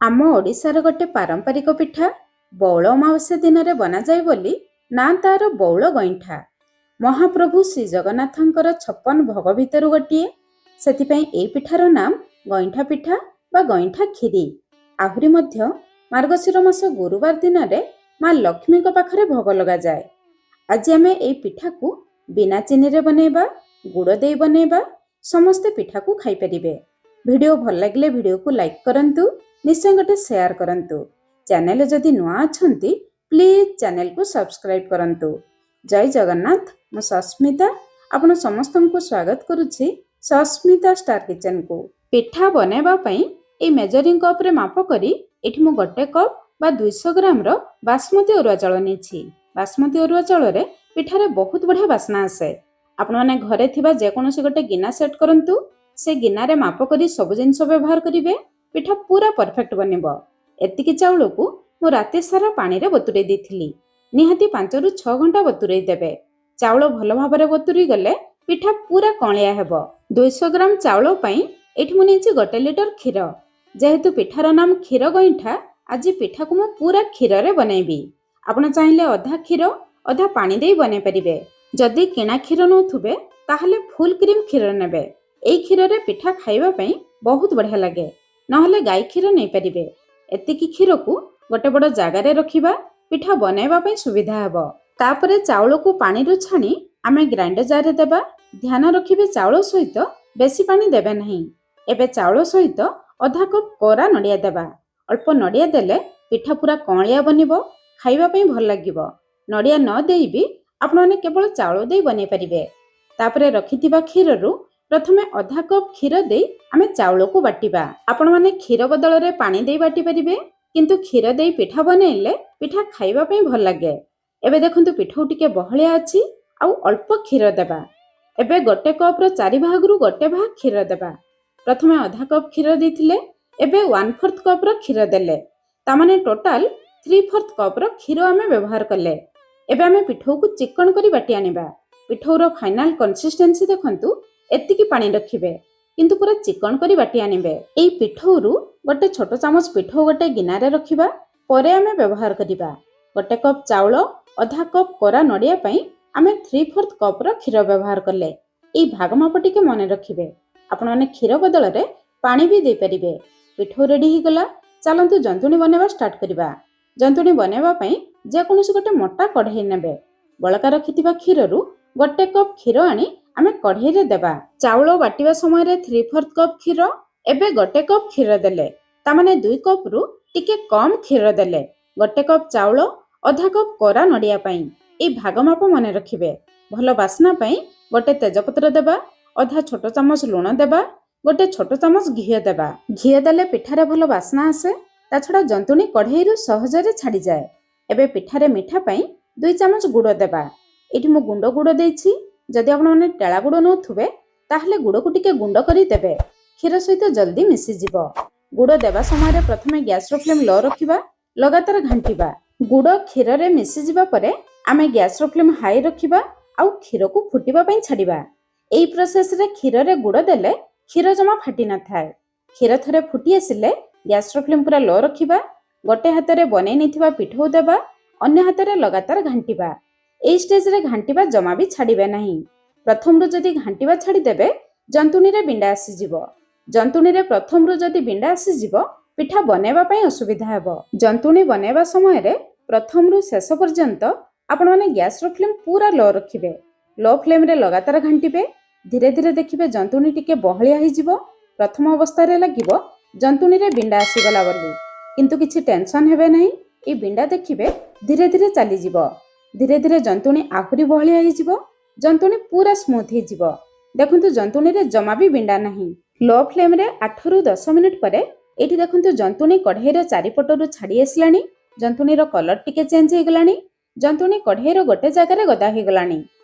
ଆମ ଓଡ଼ିଶାର ଗୋଟେ ପାରମ୍ପରିକ ପିଠା ବଉଳ ଅମାବାସ୍ୟା ଦିନରେ ବନାଯାଏ ବୋଲି ନା ତାର ବଉଳ ଗଇଁଠା। ମହାପ୍ରଭୁ ଶ୍ରୀ ଜଗନ୍ନାଥଙ୍କର 56 ଭୋଗ ଭିତରୁ ଗୋଟିଏ। ସେଥିପାଇଁ ଏହି ପିଠାର ନାମ ଗଇଁଠା ପିଠା ବା ଗଇଁଠା କ୍ଷୀରି। ଆହୁରି ମଧ୍ୟ ମାର୍ଗଶିର ମାସ ଗୁରୁବାର ଦିନରେ ମା ଲକ୍ଷ୍ମୀଙ୍କ ପାଖରେ ଭୋଗ ଲଗାଯାଏ। ଆଜି ଆମେ ଏହି ପିଠାକୁ ବିନା ଚିନିରେ ବନେଇବା, ଗୁଡ଼ ଦେଇ ବନେଇବା, ସମସ୍ତେ ପିଠାକୁ ଖାଇପାରିବେ। ଭିଡ଼ିଓ ଭଲ ଲାଗିଲେ ଭିଡ଼ିଓକୁ ଲାଇକ୍ କରନ୍ତୁ, ନିଶ୍ଚୟ ଗୋଟେ ସେୟାର କରନ୍ତୁ। ଚ୍ୟାନେଲ ଯଦି ନୂଆ ଅଛନ୍ତି ପ୍ଲିଜ୍ ଚ୍ୟାନେଲକୁ ସବସ୍କ୍ରାଇବ୍ କରନ୍ତୁ। ଜୟ ଜଗନ୍ନାଥ, ମୁଁ ସସ୍ମିତା ଆପଣ ସମସ୍ତଙ୍କୁ ସ୍ୱାଗତ କରୁଛି ସସ୍ମିତା ଷ୍ଟାର କିଚେନକୁ। ପିଠା ବନାଇବା ପାଇଁ এই মেজরিং কপ্রে মাপ করে এটি মু গোটে কপ বা 200 গ্রামর বাসমতি অরুয়া চাউল নিয়েছি। বাসমতি অরুয়া চাউলের পিঠারে বহুত বঢ়িয়া বাসনা আসে। আপনার ঘরে থিবা যেকোনসি গোটে গিনা সেট করন্তু, সে গিনারে মাপ করে সবু জিনিস ব্যবহার করিবে, পিঠা পুরা परफेक्ट বনিব। এতিকি চাউলকু মু রাতে সারা পানিরে বতুরাই ଦେଇଥିଲି। নিহাতি 5 ରୁ 6 ঘণ্টা বতুরাই দেবে। চাউল ভাল ভাবে বতুরি গলে পিঠা পুরা কণিয়া ହେବ। 200 গ্রাম চাউল পাই এটি মু নিয়েছি 1 লিটর ক্ষীর। যেহেতু পিঠার নাম ক্ষীর গইঁঠা, আজি পিঠাକୁ মু পুরা ক্ষীରରେ বনাইবি। আপন চাইলে অধা ক্ষীর অধা পানি দেই বনাই পারিবে। যদি কিনা ক্ষীর নথুবে তাহলে ফুল ক্রিম ক্ষীর নেবে। এই ক্ষীରରେ পিঠা খাইবা পাই বহুত বঢ়িয়া লাগে। নহলে গাই ক্ষীর নেই পারিবে। এতিকি ক্ষীরକୁ গোটে বড় জায়গায় রখিবা, পিঠা বনাইবা পাই সুবিধা ହେବ। তাপরে চাউলକୁ পানিরু ছানি আমি গ্রাইন্ডর জারে দেবা। ধ্যান রখিবে চাউল সহিত বেশি পানি দেবে ନାହିଁ। এবে চাউল সহিত অধা কপ কোরা নড়িয়া দেবা। অল্প নড়িয়া দেলে পিঠা পুরা কণিয়া বনিব, খাইবা পাই ভাল লাগিব। নড়িয়া ন দেইবি আপনাମାନେ কেবল চাউল দেই বনাই পারিবে। তাপরে রখিথিবা ক্ষীরରୁ প্রথমে অধা কপ ক্ষীর দেই আমি চাউলକୁ বাটিবা। ଆପଣମାନେ ক্ষীর বদଳରେ পানি দেই বাটি পারিবে, কিন্তু ক্ষীর দেই পিঠা বনাইলে পিঠা খাইবা পাই ভাল লাগে। এবে দেখন্তু পিঠাও টিকে বহଳିଆ ଅଛି ଆଉ অল্প ক্ষীর দেবা। এবে গোটে কপর 4 ভাগରୁ গোটে ভাগ ক্ষীর দেবা। প্রথমে অধা কপ ক্ষীর ଦେଇଥିଲେ, এবে 1/4 কপর ক্ষীর দেলে। তামানে টোটাল 3/4 কপর ক্ষীর আমি ব্যবহার কলে। এবে আমি পিঠাକୁ চিকন କରି বাটি আনিবা। পিঠাউর ফাইনাল কনসিস্টেন্সি দেখন্তু এতিকি পানি রখিবে, কিন্তু পুরা চিকন କରି বাটি আনিবে। এই পিঠাউরু গোটে ছোট চামচ পিঠাউ গোটে গিনারে রখিবা। পরে আমি ব্যবহার করিবা। গোটে কপ চাউল অধা কপ কোরা নড়িয়া পাই আমি 3/4 কপর ক্ষীর ব্যবহার কলে। এই ভাগ মাপ টিকে মনে রখিবে। আপনাମାନେ ক্ষীর বদଳରେ পানি भी দেই পারিবে। পিঠাউ রেডি হি গলা। চালন্তু জন্তুনি বনাইবা স্টার্ট করিবা। জন্তুনি বনাইবা পাই যে কোনসি গোটে মোটা কড়াই নেবে। বଳକା ରଖିଥିବା କ୍ଷୀରରୁ ଗୋଟେ କପ୍ କ୍ଷୀର ଆଣି ଆମେ କଢ଼େଇରେ ଦେବା। ଚାଉଳ ବାଟିବା ସମୟରେ 3/4 କପ୍ କ୍ଷୀର, ଏବେ ଗୋଟେ କପ୍ କ୍ଷୀର ଦେଲେ। ତାମାନେ 2 କପ୍ରୁ ଟିକେ କମ୍ କ୍ଷୀର ଦେଲେ। ଗୋଟେ କପ୍ ଚାଉଳ ଅଧା କପ୍ କୋରା ନଡ଼ିଆ ପାଇଁ। এই ଭାଗ ମାପ ମନେ ରଖିବେ। ଭଲ ବାସ୍ନା ପାଇଁ ଗୋଟେ ତେଜପତ୍ର ଦେବା, ଅଧା ଛୋଟ ଚାମଚ ଲୁଣ ଦେବା, ଗୋଟେ ଛୋଟ ଚାମଚ ଘିଅ ଦେବା। ଘିଅ ଦେଲେ ପିଠାରେ ଭଲ ବାସ୍ନା ଆସେ। ତା ଛଡ଼ା ଜନ୍ତୁଣି କଢ଼େଇରୁ ସହଜରେ ଛାଡ଼ିଯାଏ। ଏବେ ପିଠାରେ ମିଠା ପାଇଁ 2 ଚାମଚ ଗୁଡ଼ ଦେବା। ଏଠି ମୁଁ ଗୁଣ୍ଡ ଗୁଡ଼ ଦେଇଛି। ଯଦି ଆପଣମାନେ ଟେଳା ଗୁଡ଼ ନଉଥିବେ ତାହେଲେ ଗୁଡ଼କୁ ଟିକେ ଗୁଣ୍ଡ କରି ଦେବେ। କ୍ଷୀର ସହିତ ଜଲ୍ଦି ମିଶିଯିବ। ଗୁଡ଼ ଦେବା ସମୟରେ ପ୍ରଥମେ ଗ୍ୟାସର ଫ୍ଲେମ୍ ଲୋ ରଖିବା, ଲଗାତାର ଘାଣ୍ଟିବା। ଗୁଡ଼ କ୍ଷୀରରେ ମିଶିଯିବା ପରେ ଆମେ ଗ୍ୟାସର ଫ୍ଲେମ୍ ହାଇ ରଖିବା ଆଉ କ୍ଷୀରକୁ ଫୁଟିବା ପାଇଁ ଛାଡ଼ିବା। এই ପ୍ରୋସେସରେ କ୍ଷୀରରେ ଗୁଡ଼ ଦେଲେ କ୍ଷୀର ଜମା ଫାଟି ନଥାଏ। କ୍ଷୀର ଥରେ ଫୁଟି ଆସିଲେ ଗ୍ୟାସର ଫ୍ଲେମ୍ ପୁରା ଲୋ ରଖିବା। ଗୋଟେ ହାତରେ ବନେଇ ନେଇଥିବା ପିଠାଉ ଦେବା, ଅନ୍ୟ ହାତରେ ଲଗାତାର ଘାଣ୍ଟିବା। এই ଷ୍ଟେଜରେ ଘାଣ୍ଟିବା ଜମା ବି ଛାଡ଼ିବେ ନାହିଁ। ପ୍ରଥମରୁ ଯଦି ଘାଣ୍ଟିବା ଛାଡ଼ିଦେବେ ଜନ୍ତୁଣିରେ ବିଣ୍ଡା ଆସିଯିବ। ଜନ୍ତୁଣିରେ ପ୍ରଥମରୁ ଯଦି ବିଣ୍ଡା ଆସିଯିବ ପିଠା ବନାଇବା ପାଇଁ ଅସୁବିଧା ହେବ। ଜନ୍ତୁଣି ବନାଇବା ସମୟରେ ପ୍ରଥମରୁ ଶେଷ ପର୍ଯ୍ୟନ୍ତ ଆପଣମାନେ ଗ୍ୟାସର ଫ୍ଲେମ୍ ପୁରା ଲୋ ରଖିବେ। ଲୋ ଫ୍ଲେମ୍ରେ ଲଗାତାର ଘାଣ୍ଟିବେ। ଧୀରେ ଧୀରେ ଦେଖିବେ ଜନ୍ତୁଣି ଟିକେ ବହଳିଆ ହେଇଯିବ। ପ୍ରଥମ ଅବସ୍ଥାରେ ଲାଗିବ ଜନ୍ତୁଣିରେ ବିଣ୍ଡା ଆସିଗଲା ବୋଲି, କିନ୍ତୁ କିଛି ଟେନସନ୍ ହେବେ ନାହିଁ। এই ବିଣ୍ଡା ଦେଖିବେ ଧୀରେ ଧୀରେ ଚାଲିଯିବ। ଧୀରେ ଧୀରେ ଜନ୍ତୁଣି ଆହୁରି ବହଳିଆ ହେଇଯିବ। ଜନ୍ତୁଣି ପୁରା ସ୍ମୁଥ୍ ହେଇଯିବ। ଦେଖନ୍ତୁ ଜନ୍ତୁଣିରେ ଜମା ବି ବିଣ୍ଡା ନାହିଁ। ଲୋ ଫ୍ଲେମ୍ରେ 8 ରୁ 10 ମିନିଟ୍ ପରେ ଏଇଠି ଦେଖନ୍ତୁ ଜନ୍ତୁଣି କଢ଼େଇର ଚାରିପଟରୁ ଛାଡ଼ି ଆସିଲାଣି। ଜନ୍ତୁଣିର କଲର୍ ଟିକେ ଚେଞ୍ଜ ହେଇଗଲାଣି। ଜନ୍ତୁଣି କଢ଼େଇର ଗୋଟେ ଜାଗାରେ ଗଦା ହେଇଗଲାଣି।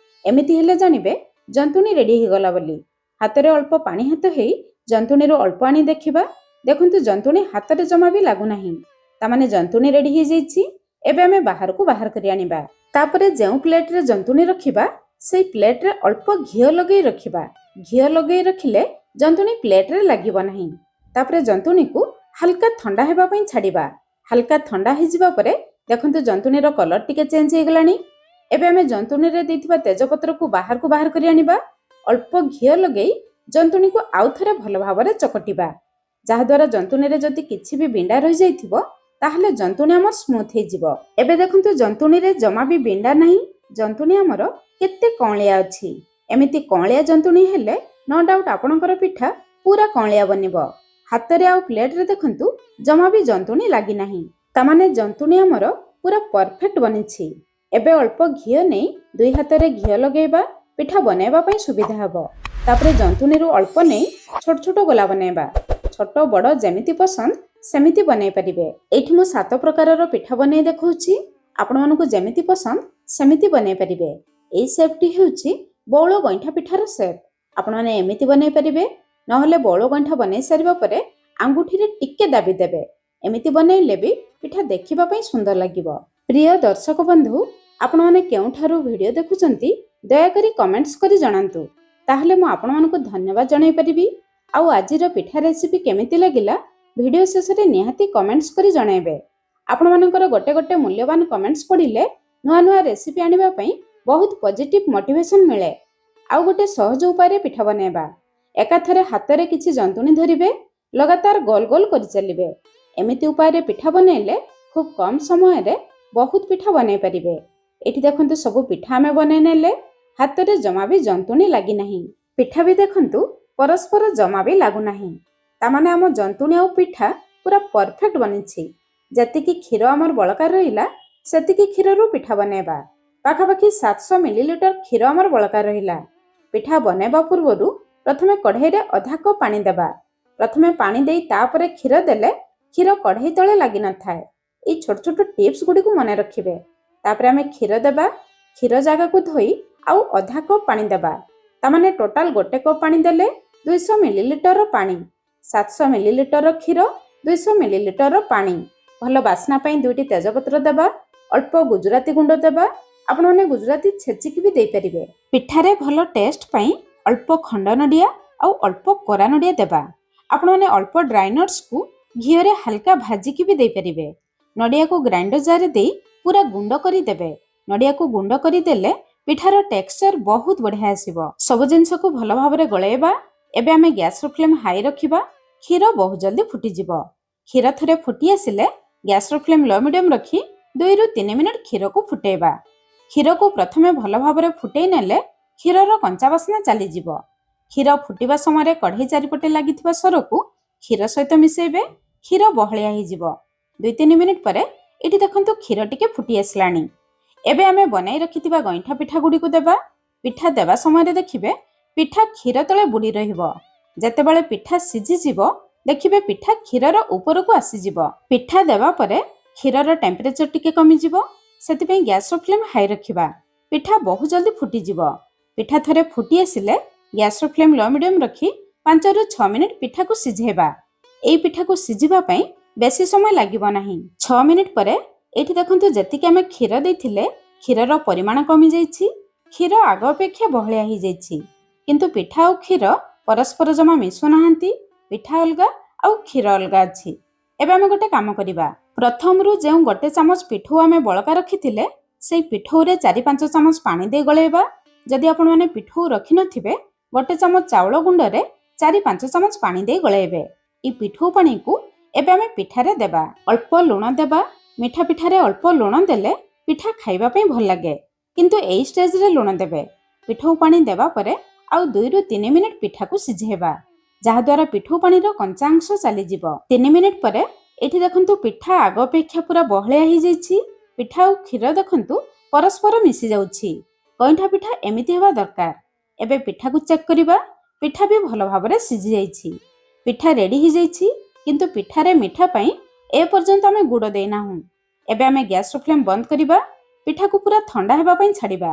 ଏମିତି ହେଲେ ଜାଣିବେ ଜନ୍ତୁଣି ରେଡି ହେଇଗଲା ବୋଲି। ହାତରେ ଅଳ୍ପ ପାଣି ହାତ ହେଇ ଜନ୍ତୁଣିରୁ ଅଳ୍ପ ଆଣି ଦେଖିବା। ଦେଖନ୍ତୁ ଜନ୍ତୁଣି ହାତରେ ଜମା ବି ଲାଗୁନାହିଁ। ତାମାନେ ଜନ୍ତୁଣି ରେଡି ହେଇଯାଇଛି। ଏବେ ଆମେ ବାହାରକୁ ବାହାର କରି ଆଣିବା। ତାପରେ ଯେଉଁ ପ୍ଲେଟରେ ଜନ୍ତୁଣି ରଖିବା ସେଇ ପ୍ଲେଟରେ ଅଳ୍ପ ଘିଅ ଲଗେଇ ରଖିବା। ଘିଅ ଲଗେଇ ରଖିଲେ ଜନ୍ତୁଣି ପ୍ଲେଟରେ ଲାଗିବ ନାହିଁ। ତାପରେ ଜନ୍ତୁଣିକୁ ହାଲକା ଥଣ୍ଡା ହେବା ପାଇଁ ଛାଡ଼ିବା। ହାଲକା ଥଣ୍ଡା ହେଇଯିବା ପରେ ଦେଖନ୍ତୁ ଜନ୍ତୁଣୀର କଲର୍ ଟିକେ ଚେଞ୍ଜ ହେଇଗଲାଣି। ଏବେ ଆମେ ଜନ୍ତୁଣୀରେ ଦେଇଥିବା ତେଜପତ୍ରକୁ ବାହାରକୁ ବାହାର କରି ଆଣିବା। ଅଳ୍ପ ଘିଅ ଲଗାଇ ଜନ୍ତୁଣୀକୁ ଆଉ ଥରେ ଭଲ ଭାବରେ ଚକଟିବା, ଯାହାଦ୍ୱାରା ଜନ୍ତୁଣୀରେ ଯଦି କିଛି ବି ବିଣ୍ଡା ରହିଯାଇଥିବ ତାହେଲେ ଜନ୍ତୁଣୀ ଆମର ସ୍ମୁଥ୍ ହେଇଯିବ। ଏବେ ଦେଖନ୍ତୁ ଜନ୍ତୁଣୀରେ ଜମା ବି ବିଣ୍ଡା ନାହିଁ। ଜନ୍ତୁଣୀ ଆମର କେତେ କଅଁଳିଆ ଅଛି। ଏମିତି କଅଁଳିଆ ଜନ୍ତୁଣୀ ହେଲେ नो डाउट ଆପଣଙ୍କର ପିଠା ପୁରା କଅଁଳିଆ ବନିବ। ହାତରେ ଆଉ ପ୍ଲେଟରେ ଦେଖନ୍ତୁ ଜମା ବି ଜନ୍ତୁଣୀ ଲାଗି ନାହିଁ। ତାମାନେ ଜନ୍ତୁଣୀ ଆମର ପୁରା ପରଫେକ୍ଟ ବନିଛି। ଏବେ ଅଳ୍ପ ଘିଅ ନେଇ ଦୁଇ ହାତରେ ଘିଅ ଲଗାଇବା, ପିଠା ବନାଇବା ପାଇଁ ସୁବିଧା ହେବ। ତାପରେ ଜନ୍ତୁଣୀରୁ ଅଳ୍ପ ନେଇ ଛୋଟ ଛୋଟ ଗୋଲା ବନାଇବା। ଛୋଟ ବଡ଼ ଯେମିତି ପସନ୍ଦ ସେମିତି ବନେଇ ପାରିବେ। ଏଇଠି ମୁଁ 7 ପ୍ରକାରର ପିଠା ବନେଇ ଦେଖାଉଛି। ଆପଣମାନଙ୍କୁ ଯେମିତି ପସନ୍ଦ ସେମିତି ବନେଇ ପାରିବେ। ଏଇ ସେପ୍ଟି ହେଉଛି ବଉଳ ଗଇଁଠା ପିଠାର ସେପ୍। ଆପଣମାନେ ଏମିତି ବନେଇ ପାରିବେ, ନହେଲେ ବଉଳ ଗଇଁଠା ବନେଇ ସାରିବା ପରେ ଆଙ୍ଗୁଠିରେ ଟିକେ ଦାବି ଦେବେ। ଏମିତି ବନେଇଲେ ବି ପିଠା ଦେଖିବା ପାଇଁ ସୁନ୍ଦର ଲାଗିବ। ପ୍ରିୟ ଦର୍ଶକ ବନ୍ଧୁ, ଆପଣମାନେ କେଉଁଠାରୁ ଭିଡ଼ିଓ ଦେଖୁଛନ୍ତି ଦୟାକରି କମେଣ୍ଟସ୍ କରି ଜଣାନ୍ତୁ, ତାହେଲେ ମୁଁ ଆପଣମାନଙ୍କୁ ଧନ୍ୟବାଦ ଜଣାଇ ପାରିବି। ଆଉ ଆଜିର ପିଠା ରେସିପି କେମିତି ଲାଗିଲା ଭିଡ଼ିଓ ଶେଷରେ ନିହାତି କମେଣ୍ଟସ୍ କରି ଜଣାଇବେ। ଆପଣମାନଙ୍କର ଗୋଟେ ଗୋଟେ ମୂଲ୍ୟବାନ କମେଣ୍ଟସ୍ ପଢ଼ିଲେ ନୂଆ ନୂଆ ରେସିପି ଆଣିବା ପାଇଁ ବହୁତ ପଜିଟିଭ୍ ମୋଟିଭେସନ୍ ମିଳେ। ଆଉ ଗୋଟେ ସହଜ ଉପାୟରେ ପିଠା ବନେଇବା। ଏକାଥରେ ହାତରେ କିଛି ଜନ୍ତୁଣୀ ଧରିବେ, ଲଗାତାର ଗୋଲ ଗୋଲ କରି ଚାଲିବେ। ଏମିତି ଉପାୟରେ ପିଠା ବନେଇଲେ ଖୁବ୍ କମ୍ ସମୟରେ ବହୁତ ପିଠା ବନେଇ ପାରିବେ। ଏଠି ଦେଖନ୍ତୁ ସବୁ ପିଠା ଆମେ ବନେଇ ନେଲେ, ହାତରେ ଜମା ବି ଜନ୍ତୁଣୀ ଲାଗିନାହିଁ। ପିଠା ବି ଦେଖନ୍ତୁ ପରସ୍ପର ଜମା ବି ଲାଗୁନାହିଁ। ତାମାନେ ଆମ ଜନ୍ତୁଣୀ ଆଉ ପିଠା ପୁରା ପରଫେକ୍ଟ ବନିଛି। ଯେତିକି କ୍ଷୀର ଆମର ବଳକା ରହିଲା ସେତିକି କ୍ଷୀରରୁ ପିଠା ବନେଇବା। ପାଖାପାଖି 700 ମିଲିଲିଟର କ୍ଷୀର ଆମର ବଳକା ରହିଲା। ପିଠା ବନେଇବା ପୂର୍ବରୁ ପ୍ରଥମେ କଢ଼େଇରେ ଅଧା କପ୍ ପାଣି ଦେବା। ପ୍ରଥମେ ପାଣି ଦେଇ ତାପରେ କ୍ଷୀର ଦେଲେ କ୍ଷୀର କଢ଼େଇ ତଳେ ଲାଗିନଥାଏ। ଏଇ ଛୋଟ ଛୋଟ ଟିପ୍ସ ଗୁଡ଼ିକୁ ମନେ ରଖିବେ। ତାପରେ ଆମେ କ୍ଷୀର ଦେବା। କ୍ଷୀର ଜାଗାକୁ ଧୋଇ ଆଉ ଅଧା କପ୍ ପାଣି ଦେବା। ତାମାନେ ଟୋଟାଲ ଗୋଟେ କପ୍ ପାଣି ଦେଲେ 200 ମିଲିଲିଟର ପାଣି। 700 ମିଲିଲିଟର କ୍ଷୀର, 200 ମିଲିଲିଟର ପାଣି। ଭଲ ବାସ୍ନା ପାଇଁ 2ଟି ତେଜପତ୍ର ଦେବା। ଅଳ୍ପ ଗୁଜୁରାତି ଗୁଣ୍ଡ ଦେବା। ଆପଣମାନେ ଗୁଜୁରାତି ଛେଚିକି ବି ଦେଇପାରିବେ। ପିଠାରେ ଭଲ ଟେଷ୍ଟ ପାଇଁ ଅଳ୍ପ ଖଣ୍ଡ ନଡ଼ିଆ ଆଉ ଅଳ୍ପ କୋରା ନଡ଼ିଆ ଦେବା। ଆପଣମାନେ ଅଳ୍ପ ଡ୍ରାଇ ନଟ୍ସକୁ ଘିଅରେ ହାଲକା ଭାଜିକି ବି ଦେଇପାରିବେ। ନଡ଼ିଆକୁ ଗ୍ରାଇଣ୍ଡର ଜାରରେ ଦେଇ ପୁରା ଗୁଣ୍ଡ କରିଦେବେ। ନଡ଼ିଆକୁ ଗୁଣ୍ଡ କରିଦେଲେ ପିଠାର ଟେକ୍ସଚର ବହୁତ ବଢ଼ିଆ ଆସିବ। ସବୁ ଜିନିଷକୁ ଭଲ ଭାବରେ ଗୋଳେଇବା। ଏବେ ଆମେ ଗ୍ୟାସର ଫ୍ଲେମ୍ ହାଇ ରଖିବା। କ୍ଷୀର ବହୁତ ଜଲ୍ଦି ଫୁଟିଯିବ। କ୍ଷୀର ଥରେ ଫୁଟି ଆସିଲେ ଗ୍ୟାସର ଫ୍ଲେମ୍ ଲୋ ମିଡ଼ିୟମ୍ ରଖି 2ରୁ 3 ମିନିଟ୍ କ୍ଷୀରକୁ ଫୁଟେଇବା। କ୍ଷୀରକୁ ପ୍ରଥମେ ଭଲ ଭାବରେ ଫୁଟେଇ ନେଲେ କ୍ଷୀରର କଞ୍ଚା ବାସ୍ନା ଚାଲିଯିବ। କ୍ଷୀର ଫୁଟିବା ସମୟରେ କଢ଼େଇ ଚାରିପଟେ ଲାଗିଥିବା ସରକୁ କ୍ଷୀର ସହିତ ମିଶାଇବେ। କ୍ଷୀର ବହଳିଆ ହେଇଯିବ। 2-3 ମିନିଟ୍ ପରେ ଏଠି ଦେଖନ୍ତୁ କ୍ଷୀର ଟିକେ ଫୁଟି ଆସିଲାଣି। ଏବେ ଆମେ ବନାଇ ରଖିଥିବା ଗଇଁଠା ପିଠା ଗୁଡ଼ିକୁ ଦେବା। ପିଠା ଦେବା ସମୟରେ ଦେଖିବେ ପିଠା କ୍ଷୀର ତଳେ ବୁଡ଼ି ରହିବ। ଯେତେବେଳେ ପିଠା ସିଝିଯିବ ଦେଖିବେ ପିଠା କ୍ଷୀରର ଉପରକୁ ଆସିଯିବ। ପିଠା ଦେବା ପରେ କ୍ଷୀରର ଟେମ୍ପରେଚର ଟିକେ କମିଯିବ। ସେଥିପାଇଁ ଗ୍ୟାସର ଫ୍ଲେମ୍ ହାଇ ରଖିବା। ପିଠା ବହୁତ ଜଲ୍ଦି ଫୁଟିଯିବ। ପିଠା ଥରେ ଫୁଟି ଆସିଲେ ଗ୍ୟାସର ଫ୍ଲେମ୍ ଲୋ ମିଡ଼ିୟମ୍ ରଖି 5ରୁ 6 ମିନିଟ୍ ପିଠାକୁ ସିଝେଇବା। ଏଇ ପିଠାକୁ ସିଝିବା ପାଇଁ ବେଶୀ ସମୟ ଲାଗିବ ନାହିଁ। 6 ମିନିଟ୍ ପରେ ଏଠି ଦେଖନ୍ତୁ ଯେତିକି ଆମେ କ୍ଷୀର ଦେଇଥିଲେ କ୍ଷୀରର ପରିମାଣ କମିଯାଇଛି। କ୍ଷୀର ଆଗ ଅପେକ୍ଷା ବହଳିଆ ହେଇଯାଇଛି। କିନ୍ତୁ ପିଠା ଆଉ କ୍ଷୀର ପରସ୍ପର ଜମା ମିଶୁନାହାନ୍ତି। ପିଠା ଅଲଗା ଆଉ କ୍ଷୀର ଅଲଗା ଅଛି। ଏବେ ଆମେ ଗୋଟେ କାମ କରିବା। ପ୍ରଥମରୁ ଯେଉଁ ଗୋଟେ ଚାମଚ ପିଠଉ ଆମେ ବଳକା ରଖିଥିଲେ ସେଇ ପିଠଉରେ 4-5 ଚାମଚ ପାଣି ଦେଇ ଗୋଳେଇବା। ଯଦି ଆପଣମାନେ ପିଠଉ ରଖିନଥିବେ ଗୋଟେ ଚାମଚ ଚାଉଳ ଗୁଣ୍ଡରେ 4-5 ଚାମଚ ପାଣି ଦେଇ ଗୋଳେଇବେ। এই ପିଠଉ ପାଣିକୁ ଏବେ ଆମେ ପିଠାରେ ଦେବା। ଅଳ୍ପ ଲୁଣ ଦେବା। ମିଠା ପିଠାରେ ଅଳ୍ପ ଲୁଣ ଦେଲେ ପିଠା ଖାଇବା ପାଇଁ ଭଲ ଲାଗେ, କିନ୍ତୁ ଏଇ ଷ୍ଟେଜରେ ଲୁଣ ଦେବେ। ପିଠଉ ପାଣି ଦେବା ପରେ ଆଉ 2ରୁ 3 ମିନିଟ୍ ପିଠାକୁ ସିଝେଇବା, ଯାହାଦ୍ୱାରା ପିଠଉ ପାଣିର କଞ୍ଚା ଅଂଶ ଚାଲିଯିବ। 3 ମିନିଟ୍ ପରେ ଏଠି ଦେଖନ୍ତୁ ପିଠା ଆଗ ଅପେକ୍ଷା ପୁରା ବହଳିଆ ହେଇଯାଇଛି। ପିଠା ଆଉ କ୍ଷୀର ଦେଖନ୍ତୁ ପରସ୍ପର ମିଶି ଯାଉଛି। ଗଇଁଠା ପିଠା ଏମିତି ହେବା ଦରକାର। ଏବେ ପିଠାକୁ ଚେକ୍ କରିବା। ପିଠା ବି ଭଲ ଭାବରେ ସିଝି ଯାଇଛି। ପିଠା ରେଡି ହେଇଯାଇଛି, କିନ୍ତୁ ପିଠାରେ ମିଠା ପାଇଁ ଏପର୍ଯ୍ୟନ୍ତ ଆମେ ଗୁଡ଼ ଦେଇନାହୁଁ। ଏବେ ଆମେ ଗ୍ୟାସର ଫ୍ଲେମ୍ ବନ୍ଦ କରିବା। ପିଠାକୁ ପୁରା ଥଣ୍ଡା ହେବା ପାଇଁ ଛାଡ଼ିବା।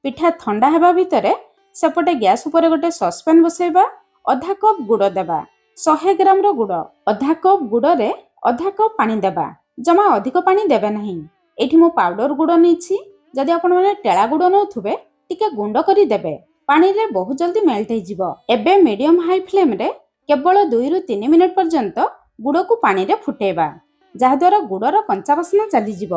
ପିଠା ଥଣ୍ଡା ହେବା ଭିତରେ ସେପଟେ ଗ୍ୟାସ ଉପରେ ଗୋଟେ ସସ୍ପେନ୍ ବସାଇବା। ଅଧା କପ୍ ଗୁଡ଼ ଦେବା। 100 ଗ୍ରାମର ଗୁଡ଼। ଅଧା କପ୍ ଗୁଡ଼ରେ ଅଧା କପ୍ ପାଣି ଦେବା। ଜମା ଅଧିକ ପାଣି ଦେବେ ନାହିଁ। ଏଠି ମୁଁ ପାଉଡର ଗୁଡ଼ ନେଇଛି। ଯଦି ଆପଣମାନେ ଟେଳା ଗୁଡ଼ ନେଉଥିବେ ଟିକେ ଗୁଣ୍ଡ କରି ଦେବେ। ପାଣିରେ ବହୁତ ଜଲ୍ଦି ମେଲ୍ଟ ହେଇଯିବ। ଏବେ ମିଡିୟମ ହାଇ ଫ୍ଲେମ୍ରେ କେବଳ 2ରୁ 3 ମିନିଟ୍ ପର୍ଯ୍ୟନ୍ତ ଗୁଡ଼କୁ ପାଣିରେ ଫୁଟେଇବା, ଯାହାଦ୍ୱାରା ଗୁଡ଼ର କଞ୍ଚା ବାସ୍ନା ଚାଲିଯିବ।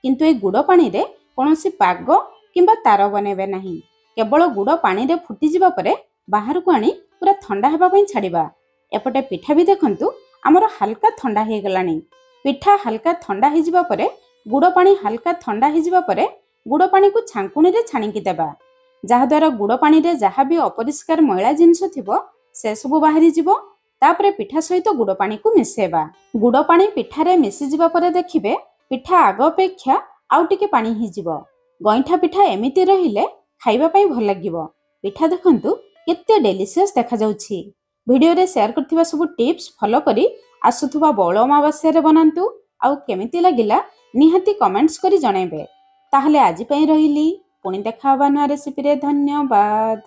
କିନ୍ତୁ ଏହି ଗୁଡ଼ ପାଣିରେ କୌଣସି ପାଗ କିମ୍ବା ତାର ବନେଇବେ ନାହିଁ। କେବଳ ଗୁଡ଼ ପାଣିରେ ଫୁଟିଯିବା ପରେ ବାହାରକୁ ଆଣି ପୁରା ଥଣ୍ଡା ହେବା ପାଇଁ ଛାଡ଼ିବା। ଏପଟେ ପିଠା ବି ଦେଖନ୍ତୁ ଆମର ହାଲକା ଥଣ୍ଡା ହେଇଗଲାଣି। ପିଠା ହାଲକା ଥଣ୍ଡା ହେଇଯିବା ପରେ ଗୁଡ଼ ପାଣି ହାଲକା ଥଣ୍ଡା ହେଇଯିବା ପରେ ଗୁଡ଼ ପାଣିକୁ ଛାଙ୍କୁଣିରେ ଛାଣିକି ଦେବା, ଯାହାଦ୍ୱାରା ଗୁଡ଼ ପାଣିରେ ଯାହା ବି ଅପରିଷ୍କାର ମଇଳା ଜିନିଷ ଥିବ ସେସବୁ ବାହାରିଯିବ। ତାପରେ ପିଠା ସହିତ ଗୁଡ଼ ପାଣିକୁ ମିଶାଇବା। ଗୁଡ଼ ପାଣି ପିଠାରେ ମିଶିଯିବା ପରେ ଦେଖିବେ ପିଠା ଆଗ ଅପେକ୍ଷା ଆଉ ଟିକେ ପାଣି ହେଇଯିବ। ଗଇଁଠା ପିଠା ଏମିତି ରହିଲେ ଖାଇବା ପାଇଁ ଭଲ ଲାଗିବ। ପିଠା ଦେଖନ୍ତୁ କେତେ ଡେଲିସିୟସ୍ ଦେଖାଯାଉଛି। ଭିଡ଼ିଓରେ ସେୟାର କରିଥିବା ସବୁ ଟିପ୍ସ ଫଲୋ କରି ଆସୁଥିବା ବଉଳ ଅମାବାସ୍ୟାରେ ବନାନ୍ତୁ। ଆଉ କେମିତି ଲାଗିଲା ନିହାତି କମେଣ୍ଟସ୍ କରି ଜଣାଇବେ। ତାହେଲେ ଆଜି ପାଇଁ ରହିଲି, ପୁଣି ଦେଖା ହେବା ନୂଆ ରେସିପିରେ। ଧନ୍ୟବାଦ।